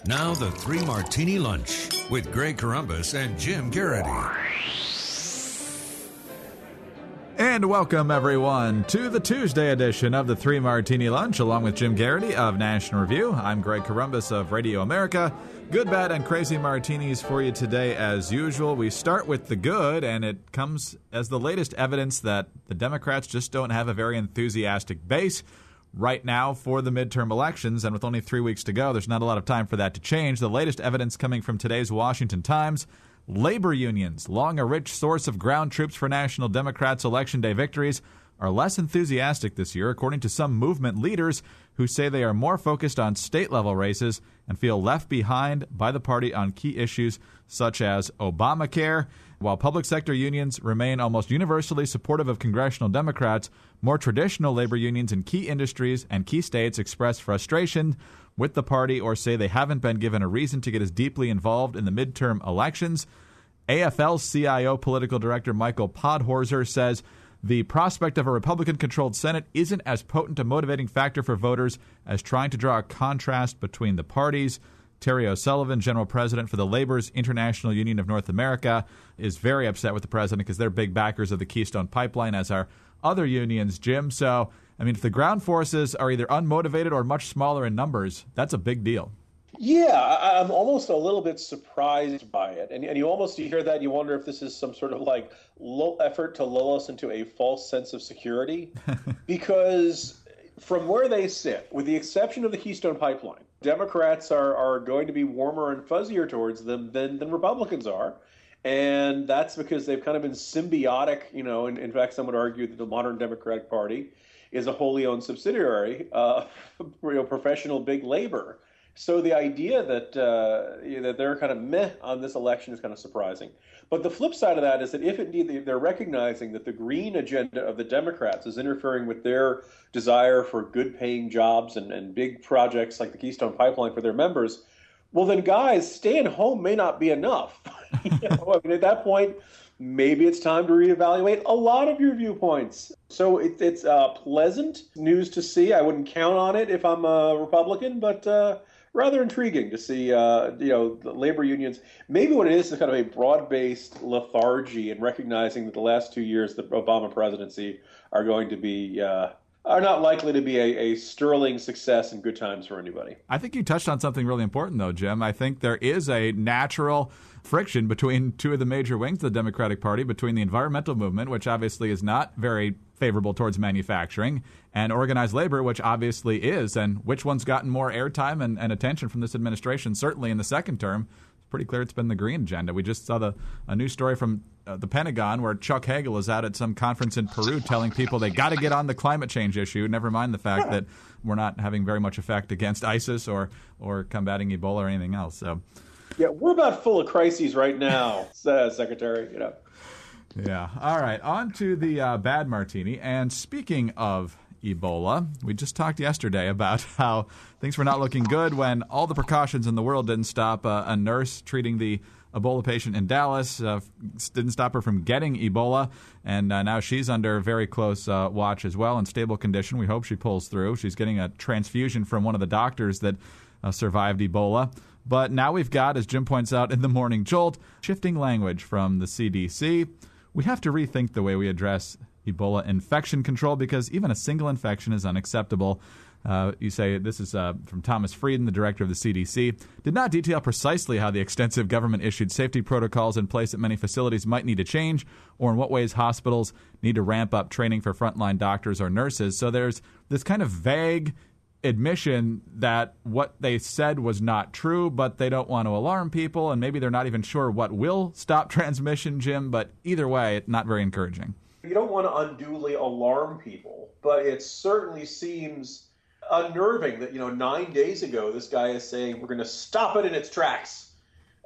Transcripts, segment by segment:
Now the Three Martini Lunch with Greg Corombos and Jim Garrity. And welcome, everyone, to the Tuesday edition of the Three Martini Lunch, along with Jim Garrity of National Review. I'm Greg Corombos of Radio America. Good, bad, and crazy martinis for you today, as usual. We start with the good, and it comes as the latest evidence that the Democrats just don't have a very enthusiastic base right now for the midterm elections, and with only 3 weeks to go, there's not a lot of time for that to change. The latest evidence coming from today's Washington Times: labor unions, long a rich source of ground troops for National Democrats' Election Day victories, are less enthusiastic this year, according to some movement leaders who say they are more focused on state-level races and feel left behind by the party on key issues such as Obamacare. While public sector unions remain almost universally supportive of congressional Democrats, more traditional labor unions in key industries and key states express frustration with the party or say they haven't been given a reason to get as deeply involved in the midterm elections. AFL-CIO political director Michael Podhorzer says the prospect of a Republican-controlled Senate isn't as potent a motivating factor for voters as trying to draw a contrast between the parties. Terry O'Sullivan, general president for the Labor's International Union of North America, is very upset with the president because they're big backers of the Keystone Pipeline, as are other unions, Jim. So, I mean, if the ground forces are either unmotivated or much smaller in numbers, that's a big deal. Yeah, I'm almost a little bit surprised by it. And you hear that, you wonder if this is some sort of like low effort to lull us into a false sense of security. Because from where they sit, with the exception of the Keystone Pipeline, Democrats are going to be warmer and fuzzier towards them than Republicans are. And that's because they've kind of been symbiotic, and in fact, some would argue that the modern Democratic Party is a wholly owned subsidiary of professional big labor. So the idea that that they're kind of meh on this election is kind of surprising. But the flip side of that is that if indeed they're recognizing that the green agenda of the Democrats is interfering with their desire for good-paying jobs and big projects like the Keystone Pipeline for their members, well then, guys, staying home may not be enough. At that point, maybe it's time to reevaluate a lot of your viewpoints. So it's pleasant news to see. I wouldn't count on it if I'm a Republican, but rather intriguing to see, the labor unions. Maybe what it is kind of a broad-based lethargy in recognizing that the last 2 years of the Obama presidency are going to be are not likely to be a sterling success and good times for anybody. I think you touched on something really important, though, Jim. I think there is a natural friction between two of the major wings of the Democratic Party, between the environmental movement, which obviously is not very favorable towards manufacturing, and organized labor, which obviously is. And which one's gotten more airtime and attention from this administration, certainly in the second term? It's pretty clear it's been the green agenda. We just saw a news story from the Pentagon where Chuck Hagel is out at some conference in Peru telling people they got to get on the climate change issue, never mind the fact that we're not having very much effect against ISIS or combating Ebola or anything else. So, yeah, we're about full of crises right now, Secretary. Yeah. All right. On to the bad martini. And speaking of Ebola, we just talked yesterday about how things were not looking good when all the precautions in the world didn't stop a nurse treating the Ebola patient in Dallas, didn't stop her from getting Ebola, and now she's under very close watch as well, in stable condition. We hope she pulls through. She's getting a transfusion from one of the doctors that survived Ebola. But now we've got, as Jim points out in the Morning Jolt, shifting language from the CDC. We have to rethink the way we address Ebola infection control because even a single infection is unacceptable. You say, this is from Thomas Frieden, the director of the CDC, did not detail precisely how the extensive government-issued safety protocols in place at many facilities might need to change or in what ways hospitals need to ramp up training for frontline doctors or nurses. So there's this kind of vague admission that what they said was not true, but they don't want to alarm people, and maybe they're not even sure what will stop transmission, Jim, but either way, it's not very encouraging. You don't want to unduly alarm people, but it certainly seems unnerving that, 9 days ago, this guy is saying we're going to stop it in its tracks.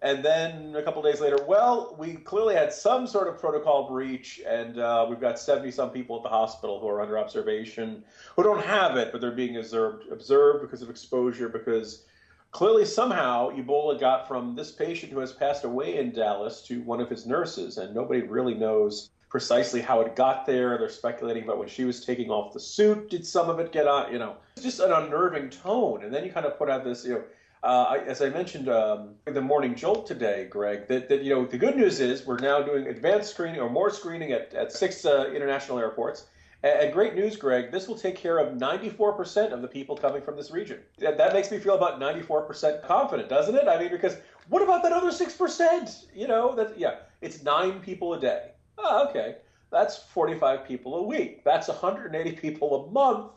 And then a couple of days later, well, we clearly had some sort of protocol breach, and we've got 70-some people at the hospital who are under observation who don't have it, but they're being observed because of exposure, because clearly somehow Ebola got from this patient who has passed away in Dallas to one of his nurses, and nobody really knows precisely how it got there. They're speculating about when she was taking off the suit, did some of it get on, It's just an unnerving tone. And then you kind of put out this, As I mentioned in the morning jolt today, Greg, that the good news is we're now doing advanced screening or more screening at 6 international airports. And great news, Greg, this will take care of 94% of the people coming from this region. That makes me feel about 94% confident, doesn't it? I mean, because what about that other 6%? It's 9 people a day. Oh, okay. That's 45 people a week. That's 180 people a month.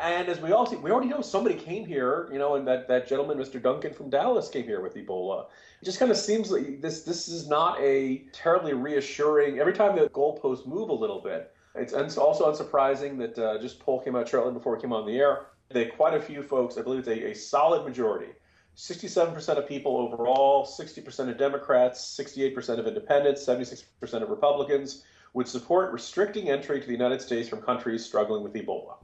And as we all see, we already know somebody came here, and that gentleman, Mr. Duncan from Dallas, came here with Ebola. It just kind of seems like this is not a terribly reassuring. Every time the goalposts move a little bit, it's also unsurprising that just poll came out shortly before we came on the air. Quite a few folks, I believe it's a solid majority, 67% of people overall, 60% of Democrats, 68% of independents, 76% of Republicans would support restricting entry to the United States from countries struggling with Ebola.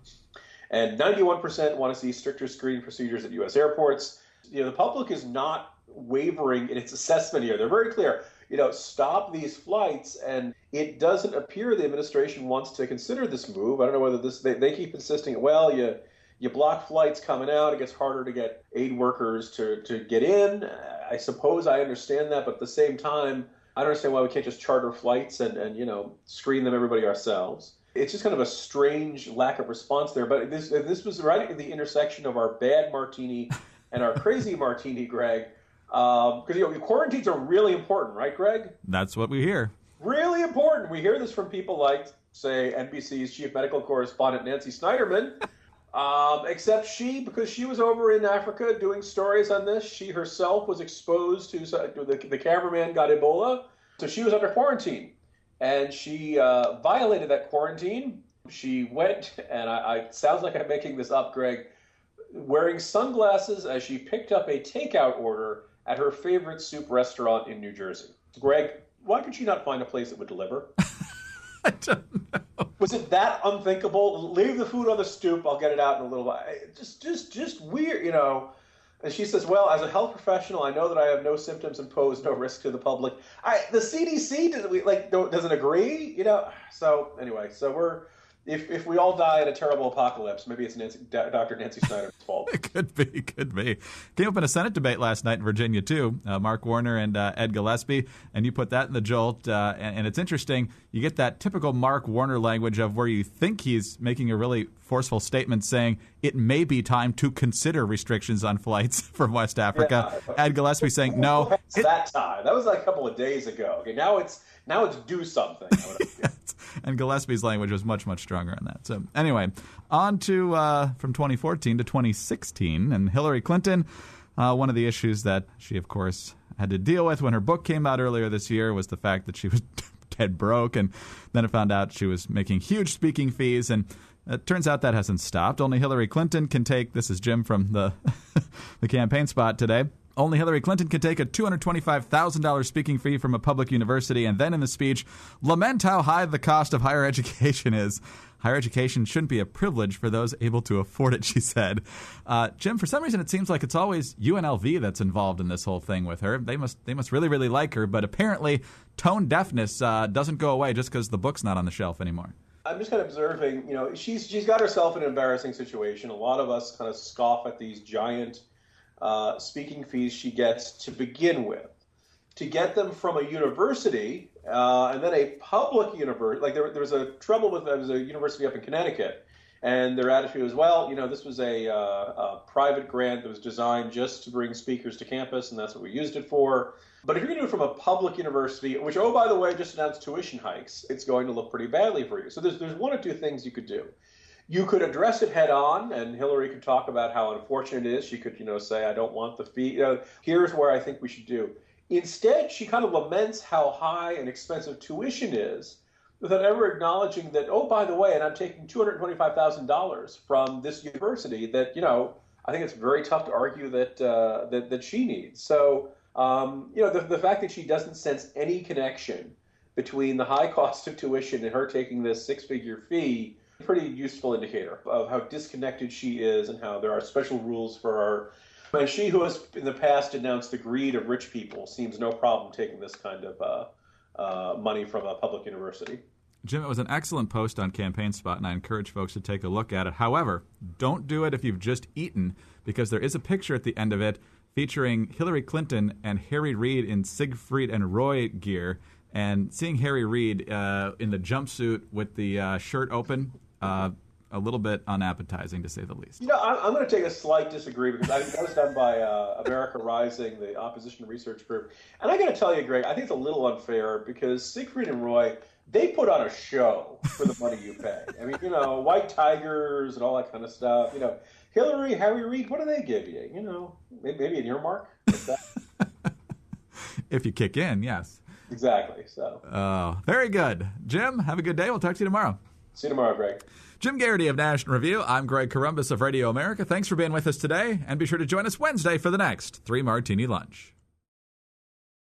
And 91% want to see stricter screening procedures at U.S. airports. The public is not wavering in its assessment here. They're very clear. Stop these flights. And it doesn't appear the administration wants to consider this move. I don't know whether they keep insisting, well, you block flights coming out. It gets harder to get aid workers to get in. I suppose I understand that. But at the same time, I don't understand why we can't just charter flights and screen them everybody ourselves. It's just kind of a strange lack of response there. But this was right at the intersection of our bad Martini and our crazy Martini, Greg. Because quarantines are really important, right, Greg? That's what we hear. Really important. We hear this from people like, say, NBC's chief medical correspondent Nancy Snyderman. Except because she was over in Africa doing stories on this, she herself was exposed to the cameraman got Ebola, so she was under quarantine. And she violated that quarantine. She went, and I sounds like I'm making this up, Greg, wearing sunglasses as she picked up a takeout order at her favorite soup restaurant in New Jersey. Greg, why could she not find a place that would deliver? I don't know. Was it that unthinkable? Leave the food on the stoop. I'll get it out in a little while. Just weird, And she says, well, as a health professional, I know that I have no symptoms and pose no risk to the public. The CDC doesn't agree, So anyway, if we all die in a terrible apocalypse, maybe it's Dr. Nancy Snyder's fault. It could be. Came up in a Senate debate last night in Virginia, too. Mark Warner and Ed Gillespie, and you put that in the jolt. And it's interesting. You get that typical Mark Warner language of where you think he's making a really forceful statement saying it may be time to consider restrictions on flights from West Africa. Yeah. Ed Gillespie saying no. That time. That was like a couple of days ago. Okay, now it's do something. And Gillespie's language was much, much stronger on that. So anyway, on to from 2014 to 2016. And Hillary Clinton, one of the issues that she, of course, had to deal with when her book came out earlier this year was the fact that she was dead broke. And then it found out she was making huge speaking fees. And it turns out that hasn't stopped. Only Hillary Clinton can take, this is Jim from the campaign spot today, only Hillary Clinton can take a $225,000 speaking fee from a public university and then in the speech lament how high the cost of higher education is. Higher education shouldn't be a privilege for those able to afford it, she said. Jim, for some reason it seems like it's always UNLV that's involved in this whole thing with her. They must really, really like her, but apparently tone deafness doesn't go away just because the book's not on the shelf anymore. I'm just kind of observing, she's got herself in an embarrassing situation. A lot of us kind of scoff at these giant speaking fees she gets to begin with. To get them from a university and then a public university, like there was a trouble with, there was a university up in Connecticut, and their attitude was, well, this was a private grant that was designed just to bring speakers to campus, and that's what we used it for. But if you're going to do it from a public university, which, oh, by the way, just announced tuition hikes, it's going to look pretty badly for you. So there's one or two things you could do. You could address it head on, and Hillary could talk about how unfortunate it is. She could, say, I don't want the fee. Here's where I think we should do. Instead, she kind of laments how high and expensive tuition is without ever acknowledging that, oh, by the way, and I'm taking $225,000 from this university that, I think it's very tough to argue that she needs. So, the fact that she doesn't sense any connection between the high cost of tuition and her taking this six-figure fee, pretty useful indicator of how disconnected she is and how there are special rules for her. And she, who has in the past denounced the greed of rich people, seems no problem taking this kind of money from a public university. Jim, it was an excellent post on Campaign Spot, and I encourage folks to take a look at it. However, don't do it if you've just eaten, because there is a picture at the end of it featuring Hillary Clinton and Harry Reid in Siegfried and Roy gear. And seeing Harry Reid in the jumpsuit with the shirt open, a little bit unappetizing, to say the least. I'm going to take a slight disagree because I think that was done by America Rising, the opposition research group. And I got to tell you, Greg, I think it's a little unfair because Siegfried and Roy, they put on a show for the money you pay. I mean, white tigers and all that kind of stuff. Hillary, Harry Reid, what do they give you? Maybe an earmark? If you kick in, yes. Exactly. So. Very good. Jim, have a good day. We'll talk to you tomorrow. See you tomorrow, Greg. Jim Garrity of National Review. I'm Greg Corombos of Radio America. Thanks for being with us today, and be sure to join us Wednesday for the next 3 Martini Lunch.